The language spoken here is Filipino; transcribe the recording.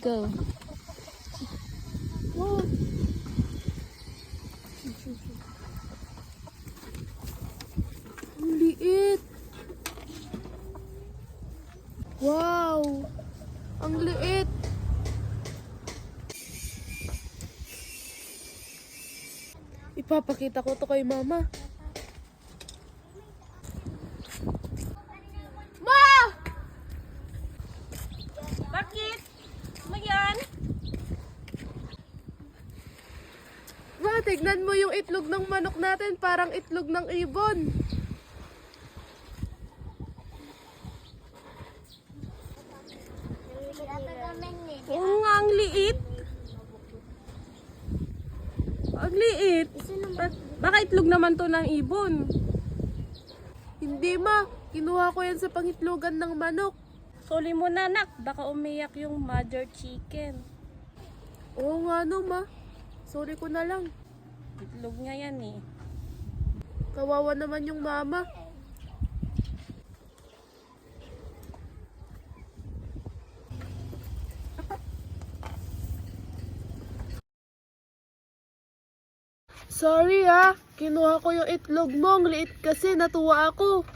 Go. Wow. Ang liit. Wow. Ang liit. Ipapakita ko to kay mama. Ma! Bakit? Ano yan? Ma, tignan mo yung itlog ng manok natin. Parang itlog ng ibon. Oo nga, ang liit. Ang liit. Baka itlog naman to ng ibon. Hindi ma, kinuha ko yan sa pangitlogan ng manok. Suli mo na, anak. Baka umiyak yung mother chicken. Oo nga no ma. Sorry ko na lang. Itlog nga yan eh. Kawawa naman yung mama. Sorry kinuha ko yung itlog mo. Ang liit kasi, natuwa ako.